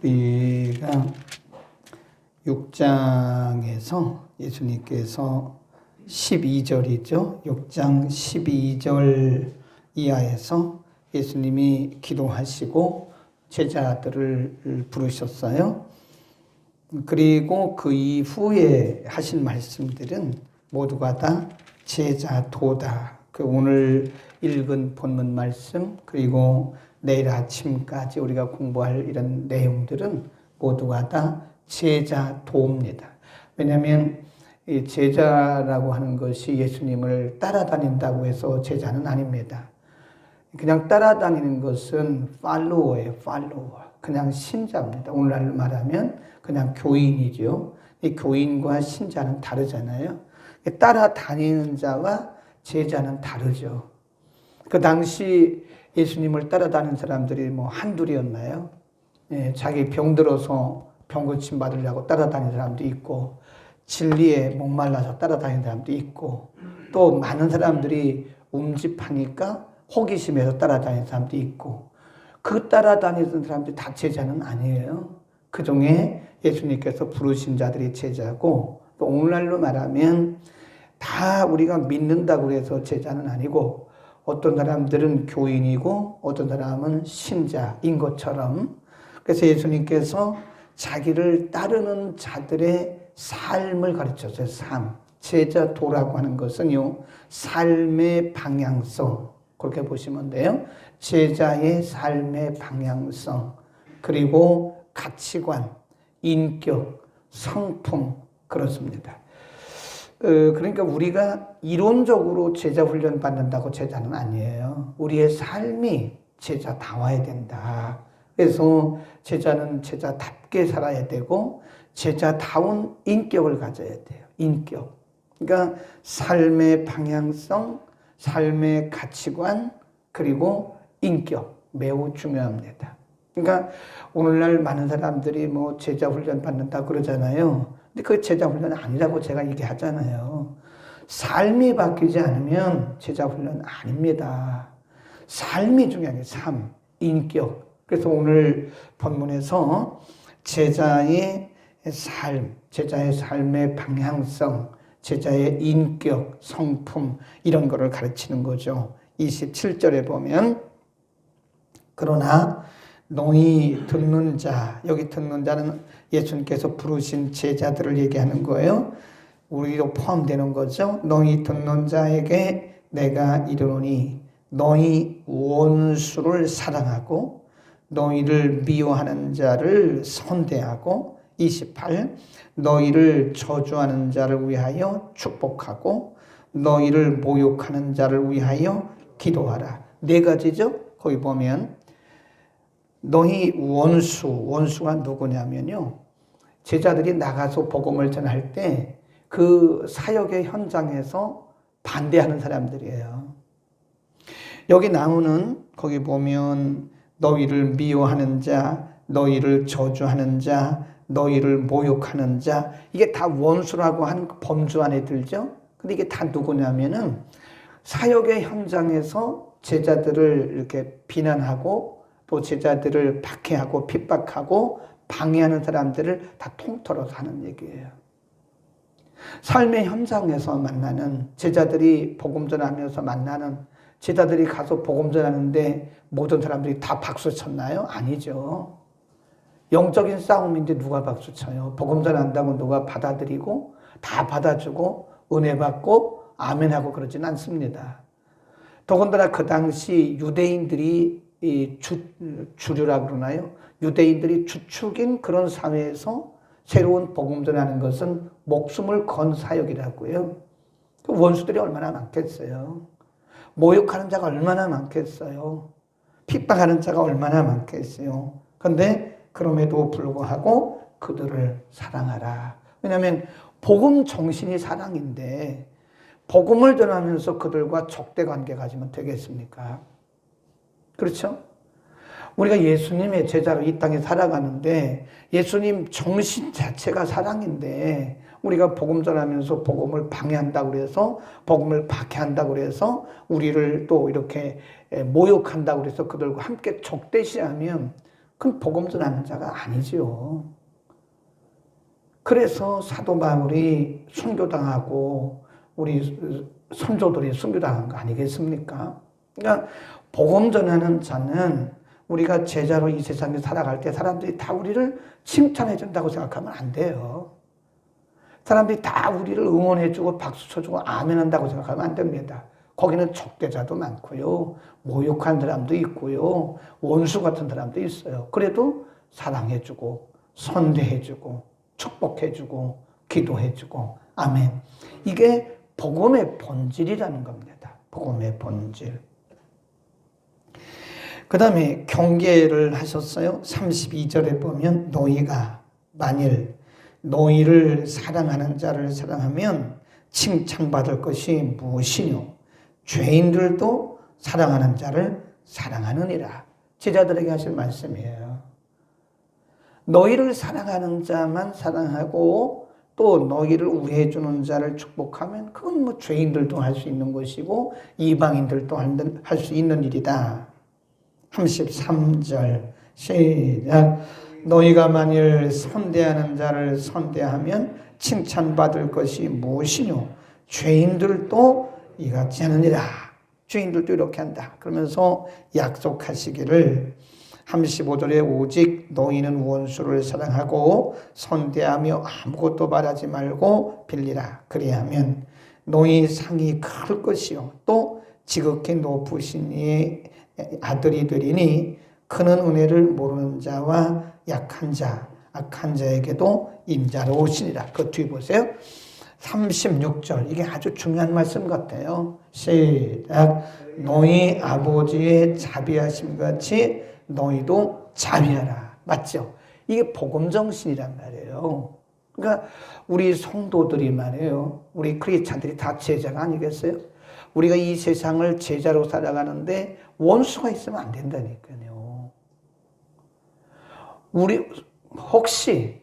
우리가 6장에서 예수님께서 12절이죠. 6장 12절 이하에서 예수님이 기도하시고 제자들을 부르셨어요. 그리고 그 이후에 하신 말씀들은 모두가 다 제자도다. 그 오늘 읽은 본문 말씀 그리고 내일 아침까지 우리가 공부할 이런 내용들은 모두가 다 제자도입니다. 왜냐하면 이 제자라고 하는 것이 예수님을 따라다닌다고 해서 제자는 아닙니다. 그냥 따라다니는 것은 팔로워예요. 팔로워. 그냥 신자입니다. 오늘날로 말하면 그냥 교인이죠. 이 교인과 신자는 다르잖아요. 따라다니는 자와 제자는 다르죠. 그 당시 예수님을 따라다니는 사람들이 뭐 한둘이었나요? 자기 병들어서 병 고침 받으려고 따라다니는 사람도 있고, 진리에 목말라서 따라다니는 사람도 있고, 또 많은 사람들이 운집하니까 호기심에서 따라다니는 사람도 있고, 그 따라다니는 사람들이 다 제자는 아니에요. 그 중에 예수님께서 부르신 자들이 제자고, 또 오늘날로 말하면 다 우리가 믿는다고 해서 제자는 아니고, 어떤 사람들은 교인이고 어떤 사람은 신자인 것처럼, 그래서 예수님께서 자기를 따르는 자들의 삶을 가르쳤어요. 삶. 제자도라고 하는 것은요, 삶의 방향성, 그렇게 보시면 돼요. 제자의 삶의 방향성, 그리고 가치관, 인격, 성품, 그렇습니다. 그러니까 우리가 이론적으로 제자 훈련 받는다고 제자는 아니에요. 우리의 삶이 제자다워야 된다. 그래서 제자는 제자답게 살아야 되고 제자다운 인격을 가져야 돼요. 인격. 그러니까 삶의 방향성, 삶의 가치관, 그리고 인격. 매우 중요합니다. 그러니까 오늘날 많은 사람들이 뭐 제자 훈련 받는다 그러잖아요. 근데 그 제자 훈련은 아니라고 제가 얘기하잖아요. 삶이 바뀌지 않으면 제자 훈련 아닙니다. 삶이 중요한 게 삶, 인격. 그래서 오늘 본문에서 제자의 삶, 제자의 삶의 방향성, 제자의 인격, 성품 이런 거를 가르치는 거죠. 27절에 보면 그러나 너희 듣는 자, 여기 듣는 자는 예수님께서 부르신 제자들을 얘기하는 거예요. 우리도 포함되는 거죠. 너희 듣는 자에게 내가 이르노니 너희 원수를 사랑하고 너희를 미워하는 자를 선대하고 28 너희를 저주하는 자를 위하여 축복하고 너희를 모욕하는 자를 위하여 기도하라. 네 가지죠. 거기 보면 너희 원수가 누구냐면요, 제자들이 나가서 복음을 전할 때 그 사역의 현장에서 반대하는 사람들이에요. 여기 나오는 거기 보면 너희를 미워하는 자, 너희를 저주하는 자, 너희를 모욕하는 자, 이게 다 원수라고 하는 범주 안에 들죠. 근데 이게 다 누구냐면은 사역의 현장에서 제자들을 이렇게 비난하고 또 제자들을 박해하고 핍박하고 방해하는 사람들을 다 통틀어서 하는 얘기예요. 삶의 현장에서 만나는 제자들이 복음 전하면서 만나는 제자들이 가서 복음 전하는데 모든 사람들이 다 박수 쳤나요? 아니죠. 영적인 싸움인데 누가 박수 쳐요? 복음 전한다고 누가 받아들이고 다 받아주고 은혜 받고 아멘하고 그러진 않습니다. 더군다나 그 당시 유대인들이 주류라고 그러나요? 유대인들이 주축인 그런 사회에서 새로운 복음 전하는 것은 목숨을 건 사역이라고요. 그 원수들이 얼마나 많겠어요. 모욕하는 자가 얼마나 많겠어요. 핍박하는 자가 얼마나 많겠어요. 그런데 그럼에도 불구하고 그들을 사랑하라. 왜냐하면 복음 정신이 사랑인데 복음을 전하면서 그들과 적대 관계 가지면 되겠습니까? 그렇죠? 우리가 예수님의 제자로 이 땅에 살아가는데 예수님 정신 자체가 사랑인데 우리가 복음 전하면서 복음을 방해한다고 그래서 복음을 박해한다고 그래서 우리를 또 이렇게 모욕한다고 그래서 그들과 함께 적대시하면 그건 복음 전하는 자가 아니지요. 그래서 사도 바울이 순교당하고 우리 선조들이 순교당한 거 아니겠습니까? 그러니까 복음 전하는 자는 우리가 제자로 이 세상에 살아갈 때 사람들이 다 우리를 칭찬해 준다고 생각하면 안 돼요. 사람들이 다 우리를 응원해주고 박수 쳐주고 아멘한다고 생각하면 안 됩니다. 거기는 적대자도 많고요. 모욕한 사람도 있고요. 원수 같은 사람도 있어요. 그래도 사랑해주고 선대해주고 축복해주고 기도해주고 아멘. 이게 복음의 본질이라는 겁니다. 복음의 본질. 그 다음에 경계를 하셨어요. 32절에 보면 너희가 만일 너희를 사랑하는 자를 사랑하면 칭찬받을 것이 무엇이뇨? 죄인들도 사랑하는 자를 사랑하느니라. 제자들에게 하실 말씀이에요. 너희를 사랑하는 자만 사랑하고 또 너희를 우애해 주는 자를 축복하면 그건 뭐 죄인들도 할 수 있는 것이고 이방인들도 할 수 있는 일이다. 33절 시작. 너희가 만일 선대하는 자를 선대하면 칭찬받을 것이 무엇이뇨? 죄인들도 이같이 하느니라. 죄인들도 이렇게 한다. 그러면서 약속하시기를 35절에 오직 너희는 원수를 사랑하고 선대하며 아무것도 바라지 말고 빌리라. 그리하면 너희 상이 클 것이요 또 지극히 높으신 이의 아들이 되리니 그는 은혜를 모르는 자와 약한 자, 악한 자에게도 인자로우시니라. 그 뒤에 보세요. 36절 이게 아주 중요한 말씀 같아요. 시작. 너희 아버지의 자비하심 같이 너희도 자비하라. 맞죠? 이게 복음 정신이란 말이에요. 그러니까 우리 성도들이 말이에요. 우리 크리스찬들이 다 제자가 아니겠어요? 우리가 이 세상을 제자로 살아가는데 원수가 있으면 안 된다니까요. 우리 혹시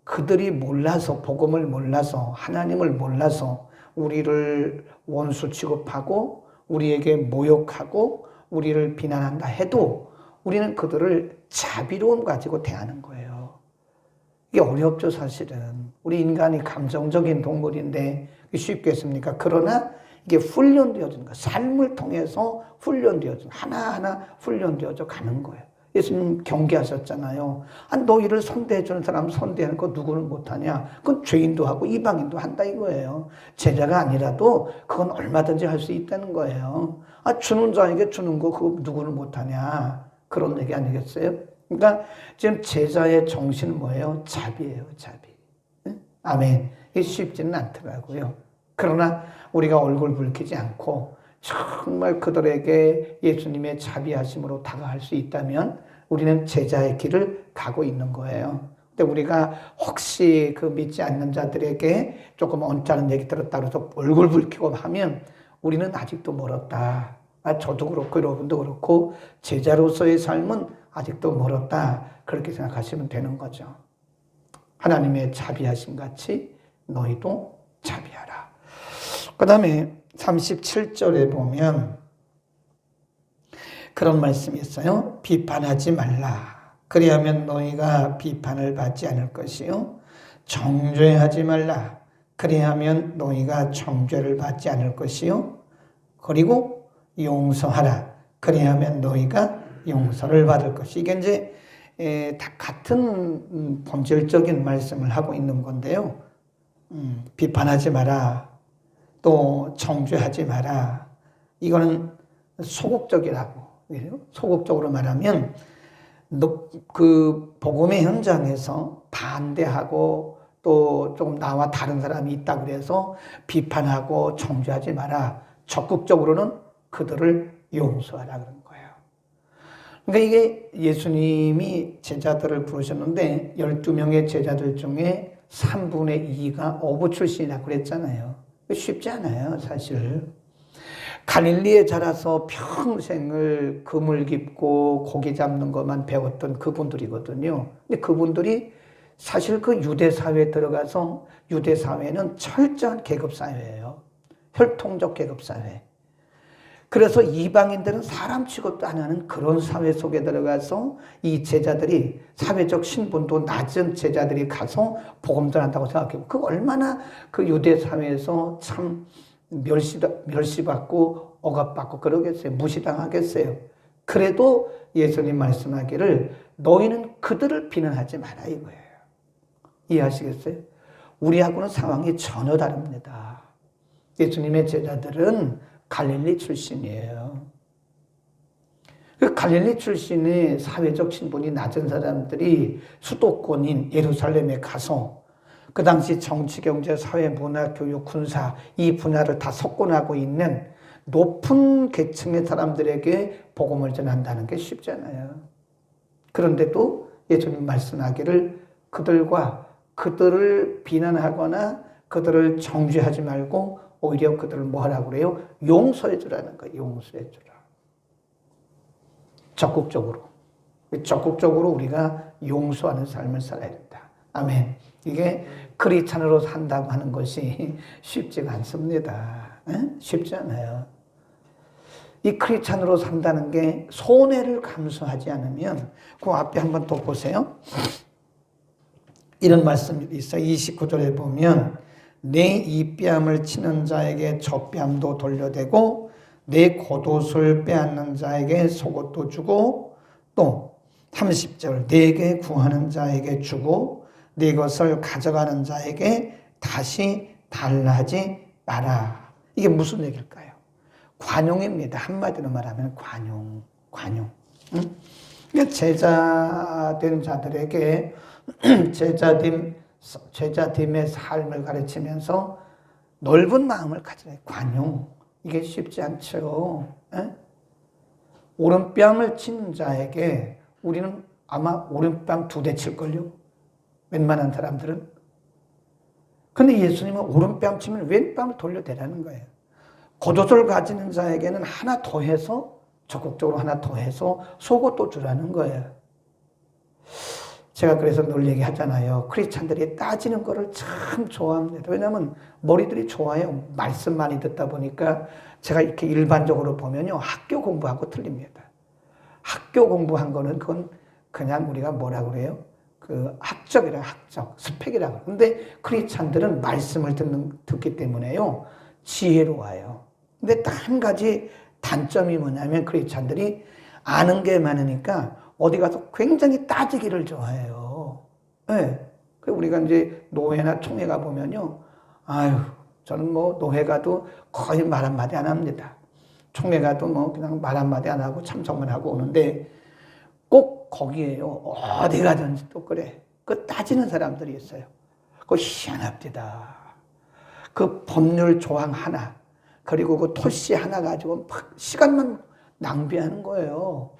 그들이 몰라서 복음을 몰라서 하나님을 몰라서 우리를 원수 취급하고 우리에게 모욕하고 우리를 비난한다 해도 우리는 그들을 자비로움 가지고 대하는 거예요. 이게 어렵죠, 사실은. 우리 인간이 감정적인 동물인데 쉽게 했습니까? 그러나 이게 훈련되어지는 거예요. 삶을 통해서 훈련되어지는, 하나하나 훈련되어져 가는 거예요. 예수님 경계하셨잖아요. 너희를 선대해주는 사람 선대하는 거 누구는 못하냐? 그건 죄인도 하고 이방인도 한다 이거예요. 제자가 아니라도 그건 얼마든지 할 수 있다는 거예요. 주는 자에게 주는 거 그거 누구는 못하냐? 그런 얘기 아니겠어요? 그러니까 지금 제자의 정신은 뭐예요? 자비예요, 자비. 아멘. 이게 쉽지는 않더라고요. 그러나 우리가 얼굴 붉히지 않고 정말 그들에게 예수님의 자비하심으로 다가갈 수 있다면 우리는 제자의 길을 가고 있는 거예요. 근데 우리가 혹시 그 믿지 않는 자들에게 조금 언짢은 얘기 들었다 그래서 얼굴 붉히고 하면 우리는 아직도 멀었다. 저도 그렇고 여러분도 그렇고 제자로서의 삶은 아직도 멀었다. 그렇게 생각하시면 되는 거죠. 하나님의 자비하심 같이 너희도 자비하라. 그 다음에 37절에 보면 그런 말씀이 있어요. 비판하지 말라. 그리하면 너희가 비판을 받지 않을 것이요. 정죄하지 말라. 그리하면 너희가 정죄를 받지 않을 것이요. 그리고 용서하라. 그리하면 너희가 용서를 받을 것이. 이게 이제 다 같은 본질적인 말씀을 하고 있는 건데요. 비판하지 마라. 또 정죄하지 마라. 이거는 소극적이라고. 소극적으로 말하면 그 복음의 현장에서 반대하고 또 좀 나와 다른 사람이 있다고 해서 비판하고 정죄하지 마라. 적극적으로는 그들을 용서하라 그런 거예요. 그러니까 이게 예수님이 제자들을 부르셨는데 12명의 제자들 중에 3분의 2가 어부 출신이라고 그랬잖아요. 쉽지 않아요, 사실. 갈릴리에 자라서 평생을 그물 깁고 고기 잡는 것만 배웠던 그분들이거든요. 근데 그분들이 사실 그 유대 사회에 들어가서 유대 사회는 철저한 계급 사회예요. 혈통적 계급 사회. 그래서 이방인들은 사람 취급도 안 하는 그런 사회 속에 들어가서 이 제자들이 사회적 신분도 낮은 제자들이 가서 복음 전한다고 생각해요. 그 얼마나 그 유대 사회에서 참 멸시받고 억압받고 그러겠어요. 무시당하겠어요. 그래도 예수님 말씀하기를 너희는 그들을 비난하지 마라 이거예요. 이해하시겠어요? 우리하고는 상황이 전혀 다릅니다. 예수님의 제자들은 갈릴리 출신이에요. 그 갈릴리 출신의 사회적 신분이 낮은 사람들이 수도권인 예루살렘에 가서 그 당시 정치, 경제, 사회, 문화, 교육, 군사 이 분야를 다 석권하고 있는 높은 계층의 사람들에게 복음을 전한다는 게 쉽지 않아요. 그런데도 예수님 말씀하기를 그들을 비난하거나 그들을 정죄하지 말고 오히려 그들을 뭐 하라고 그래요? 용서해 주라는 거예요. 용서해 주라. 적극적으로 우리가 용서하는 삶을 살아야 된다. 아멘. 이게 크리스찬으로 산다고 하는 것이 쉽지가 않습니다. 쉽지 않아요. 이 크리스찬으로 산다는 게 손해를 감수하지 않으면 그 앞에 한번 또 보세요. 이런 말씀이 있어요. 29절에 보면 내 이 뺨을 치는 자에게 저 뺨도 돌려대고 내 겉옷을 빼앗는 자에게 속옷도 주고 또 30절 내게 구하는 자에게 주고 네 것을 가져가는 자에게 다시 달라 하지 마라. 이게 무슨 얘기일까요? 관용입니다. 한마디로 말하면 관용. 응? 제자된 자들에게 제자됨의 삶을 가르치면서 넓은 마음을 가지는 관용. 이게 쉽지 않죠. 에? 오른뺨을 치는 자에게 우리는 아마 오른뺨 2대 칠걸요. 웬만한 사람들은. 근데 예수님은 오른뺨 치면 왼뺨을 돌려대라는 거예요. 겉옷을 가지는 자에게는 하나 더해서 적극적으로 하나 더해서 속옷도 주라는 거예요. 제가 그래서 늘 얘기하잖아요. 크리스찬들이 따지는 거를 참 좋아합니다. 왜냐하면 머리들이 좋아요. 말씀 많이 듣다 보니까 제가 이렇게 일반적으로 보면요. 학교 공부하고 틀립니다. 학교 공부한 거는 그건 그냥 우리가 뭐라 그래요? 그 학적, 스펙이라고. 근데 크리스찬들은 말씀을 듣기 때문에요. 지혜로워요. 근데 딱 한 가지 단점이 뭐냐면 크리스찬들이 아는 게 많으니까 어디 가서 굉장히 따지기를 좋아해요. 네. 우리가 이제 노회나 총회 가보면요. 아유, 저는 뭐 노회 가도 거의 말 한마디 안 합니다. 총회 가도 뭐 그냥 말 한마디 안 하고 참석만 하고 오는데 꼭 거기에요. 어디 가든지 또 그래. 그 따지는 사람들이 있어요. 그거 희한합니다. 그 법률 조항 하나, 그리고 그 토시 하나 가지고 막 시간만 낭비하는 거예요.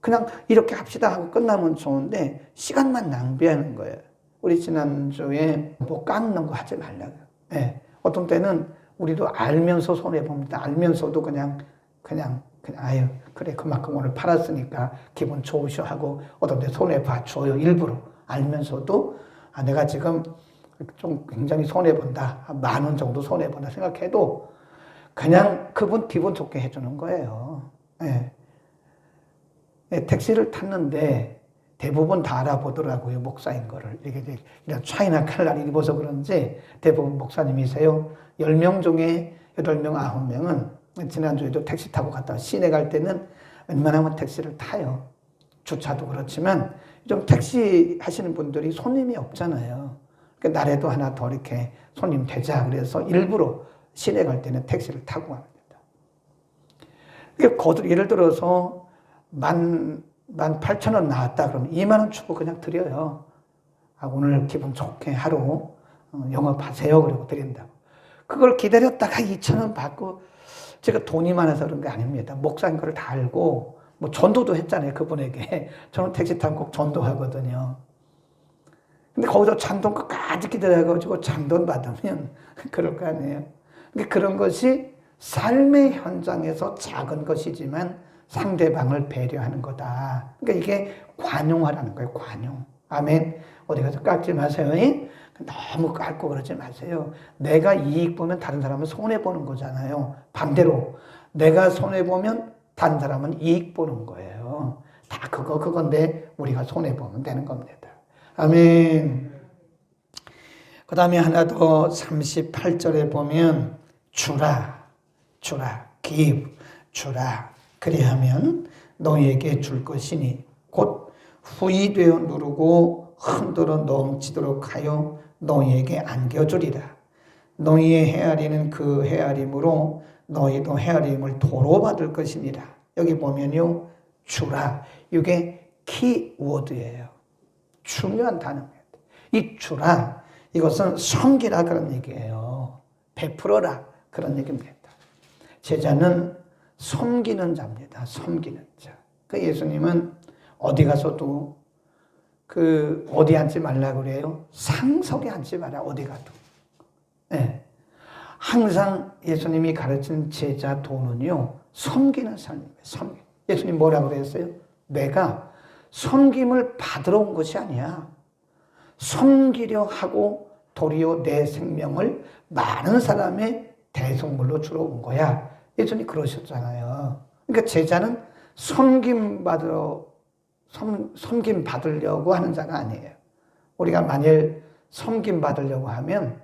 그냥 이렇게 합시다 하고 끝나면 좋은데 시간만 낭비하는 거예요. 우리 지난주에 뭐 깎는 거 하지 말라고요. 네. 어떤 때는 우리도 알면서 손해봅니다. 알면서도 그냥 아유 그래 그만큼 오늘 팔았으니까 기분 좋으셔 하고 어떤 때 손해봐줘요. 일부러 알면서도 내가 지금 좀 굉장히 손해본다. 10,000원 정도 손해본다 생각해도 그냥 그분 기분 좋게 해주는 거예요. 네. 택시를 탔는데 대부분 다 알아보더라고요. 목사인 거를. 이런 차이나 칼날 입어서 그런지 대부분 목사님이세요. 10명 중에 8명, 9명은 지난주에도 택시 타고 갔다가 시내 갈 때는 웬만하면 택시를 타요. 주차도 그렇지만 좀 택시 하시는 분들이 손님이 없잖아요. 그러니까 나라도 하나 더 이렇게 손님 되자 그래서 일부러 시내 갈 때는 택시를 타고 갑니다. 예를 들어서 18,000원 나왔다 그러면 20,000원 주고 그냥 드려요. 오늘 기분 좋게 하루 영업하세요. 그러고 드린다고. 그걸 기다렸다가 2,000원 받고 제가 돈이 많아서 그런 게 아닙니다. 목사인 걸 다 알고 뭐 전도도 했잖아요. 그분에게. 저는 택시 타고 꼭 전도하거든요. 근데 거기서 잔돈 끝까지 기다려가지고 잔돈 받으면 그럴 거 아니에요. 근데 그런 것이 삶의 현장에서 작은 것이지만 상대방을 배려하는 거다. 그러니까 이게 관용하라는 거예요. 관용. 아멘. 어디 가서 깎지 마세요. 너무 깎고 그러지 마세요. 내가 이익 보면 다른 사람은 손해보는 거잖아요. 반대로 내가 손해보면 다른 사람은 이익 보는 거예요. 다 그건데 우리가 손해보면 되는 겁니다. 아멘. 그 다음에 하나 더 38절에 보면 주라, give, 주라. 그리하면 너희에게 줄 것이니 곧 후이되어 누르고 흔들어 넘치도록 하여 너희에게 안겨주리라. 너희의 헤아리는 그 헤아림으로 너희도 헤아림을 도로 받을 것이니라. 여기 보면요, 주라. 이게 키워드예요. 중요한 단어입니다. 이 주라, 이것은 섬기라 그런 얘기예요. 베풀어라 그런 얘기입니다. 제자는 섬기는 자입니다. 섬기는 자. 그 예수님은 어디 가서도 어디 앉지 말라 그래요? 상석에 앉지 마라, 어디 가도. 네. 항상 예수님이 가르친 제자 도는요, 섬기는 삶이에요. 예수님 뭐라고 그랬어요? 내가 섬김을 받으러 온 것이 아니야. 섬기려 하고 도리어 내 생명을 많은 사람의 대속물로 주러 온 거야. 예수님이 그러셨잖아요. 그러니까 제자는 섬김 받으려고 하는 자가 아니에요. 우리가 만일 섬김 받으려고 하면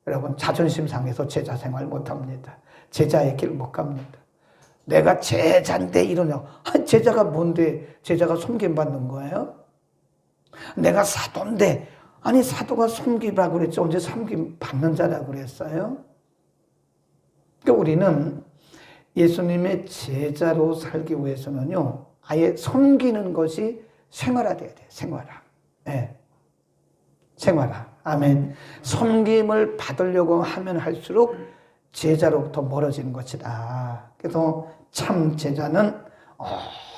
여러분 자존심 상해서 제자 생활 못 합니다. 제자의 길 못 갑니다. 내가 제자인데 이러냐. 제자가 뭔데 제자가 섬김 받는 거예요? 내가 사도인데, 아니 사도가 섬기라고 그랬죠. 언제 섬김 받는 자라고 그랬어요? 그러니까 우리는 예수님의 제자로 살기 위해서는요, 아예 섬기는 것이 생활화돼야 돼요. 생활화. 네. 생활화. 아멘. 섬김을 받으려고 하면 할수록 제자로부터 멀어지는 것이다. 그래서 참 제자는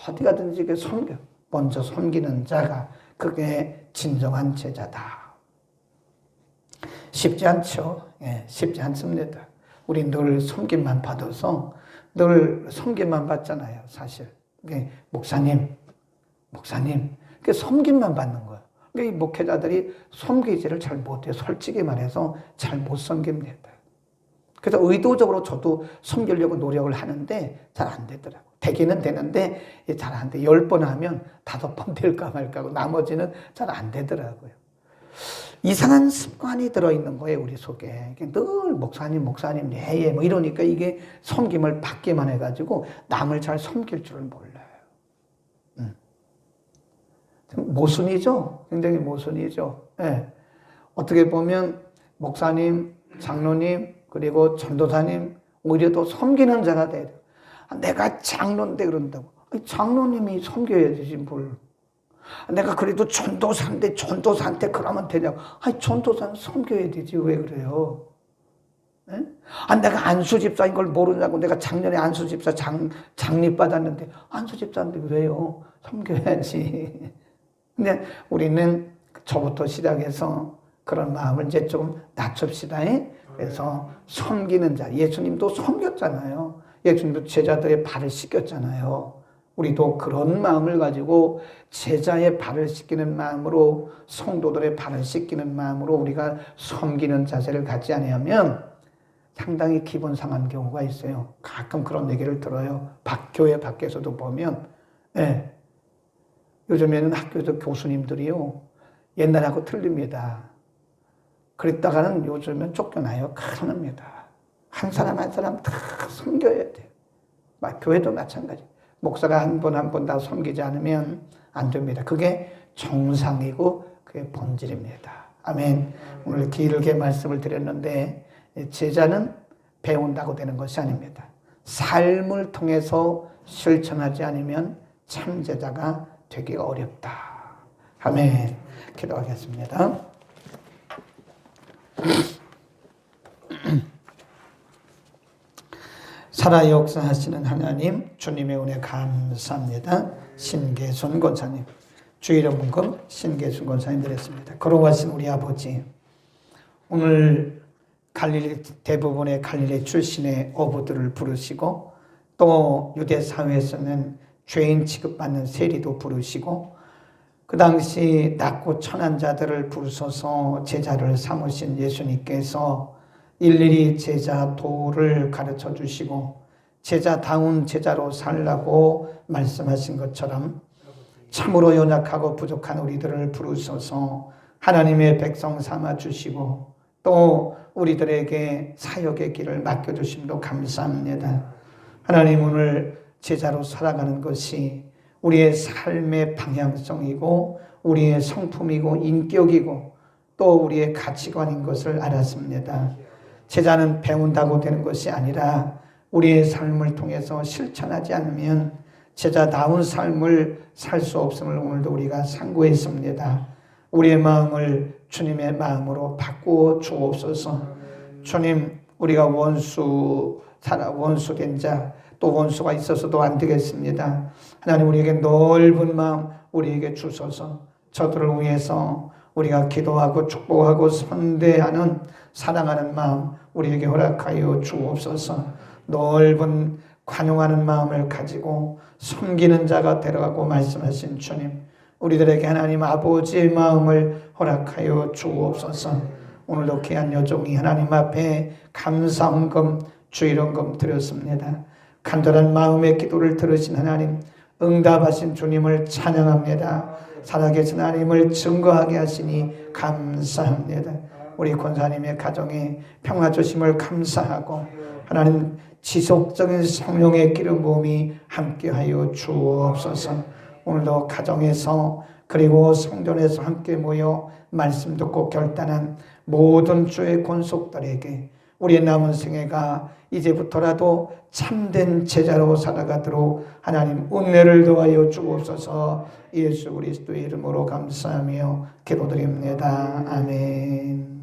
어디 가든지 먼저 섬기는 자가 그게 진정한 제자다. 쉽지 않죠. 예, 쉽지 않습니다. 우리 늘 섬김만 받아서 늘 섬김만 받잖아요, 사실. 목사님, 그 섬김만 받는 거예요. 이 목회자들이 섬기지를 잘 못해요. 솔직히 말해서 잘 못 섬깁니다. 그래서 의도적으로 저도 섬기려고 노력을 하는데 잘 안 되더라고요. 되기는 되는데 잘 안 돼. 10번 하면 5번 될까 말까 하고 나머지는 잘 안 되더라고요. 이상한 습관이 들어있는 거예요, 우리 속에. 늘 목사님, 예, 뭐 이러니까 이게 섬김을 받기만 해가지고 남을 잘 섬길 줄을 몰라요. 모순이죠? 굉장히 모순이죠. 예. 어떻게 보면 목사님, 장로님, 그리고 전도사님, 오히려 더 섬기는 자가 돼야 돼요. 내가 장로인데 그런다고. 장로님이 섬겨야 되지, 뭘. 내가 그래도 전도사인데 전도사한테 그러면 되냐고. 전도사는 섬겨야 되지, 왜 그래요? 예? 내가 안수집사인 걸 모르냐고. 내가 작년에 안수집사 장립 받았는데, 안수집사인데 그래요. 섬겨야지. 근데 우리는 저부터 시작해서 그런 마음을 이제 좀 낮춥시다. 그래서 섬기는 자. 예수님도 섬겼잖아요. 예수님도 제자들의 발을 씻겼잖아요. 우리도 그런 마음을 가지고 제자의 발을 씻기는 마음으로, 성도들의 발을 씻기는 마음으로 우리가 섬기는 자세를 갖지 않으면 상당히 기분 상한 경우가 있어요. 가끔 그런 얘기를 들어요. 교회 밖에서도 보면. 예. 요즘에는 학교에서 교수님들이요, 옛날하고 틀립니다. 그랬다가는 요즘은 쫓겨나요. 큰일 납니다. 한 사람 한 사람 다 섬겨야 돼요. 교회도 마찬가지. 목사가 한 번 다 섬기지 않으면 안 됩니다. 그게 정상이고 그게 본질입니다. 아멘. 오늘 길게 말씀을 드렸는데, 제자는 배운다고 되는 것이 아닙니다. 삶을 통해서 실천하지 않으면 참 제자가 되기가 어렵다. 아멘. 기도하겠습니다. 살아 역사하시는 하나님, 주님의 은혜 감사합니다. 신계순 권사님, 주일의 문금 신계순 권사님 드렸습니다. 걸어가신 우리 아버지, 오늘 갈릴리, 대부분의 갈릴리 출신의 어부들을 부르시고, 또 유대 사회에서는 죄인 취급받는 세리도 부르시고, 그 당시 낮고 천한 자들을 부르셔서 제자를 삼으신 예수님께서 일일이 제자 도를 가르쳐 주시고, 제자다운 제자로 살라고 말씀하신 것처럼 참으로 연약하고 부족한 우리들을 부르셔서 하나님의 백성 삼아 주시고 또 우리들에게 사역의 길을 맡겨주심도 감사합니다. 하나님, 오늘 제자로 살아가는 것이 우리의 삶의 방향성이고 우리의 성품이고 인격이고 또 우리의 가치관인 것을 알았습니다. 제자는 배운다고 되는 것이 아니라 우리의 삶을 통해서 실천하지 않으면 제자다운 삶을 살 수 없음을 오늘도 우리가 상고했습니다. 우리의 마음을 주님의 마음으로 바꾸어 주옵소서. 주님, 우리가 원수된 자, 또 원수가 있어서도 안 되겠습니다. 하나님, 우리에게 넓은 마음 우리에게 주소서. 저들을 위해서 우리가 기도하고 축복하고 선대하는 사랑하는 마음 우리에게 허락하여 주옵소서. 넓은 관용하는 마음을 가지고 섬기는 자가 되어가고 말씀하신 주님, 우리들에게 하나님 아버지의 마음을 허락하여 주옵소서. 오늘도 귀한 여종이 하나님 앞에 감사헌금 주일헌금 드렸습니다. 간절한 마음의 기도를 들으신 하나님, 응답하신 주님을 찬양합니다. 살아계신 하나님을 증거하게 하시니 감사합니다. 우리 권사님의 가정에 평화 주심을 감사하고 하나님 지속적인 성령의 기름 부음이 함께하여 주옵소서. 오늘도 가정에서 그리고 성전에서 함께 모여 말씀 듣고 결단한 모든 주의 권속들에게 우리의 남은 생애가 이제부터라도 참된 제자로 살아가도록 하나님 은혜를 더하여 주옵소서. 예수 그리스도의 이름으로 감사하며 기도드립니다. 아멘.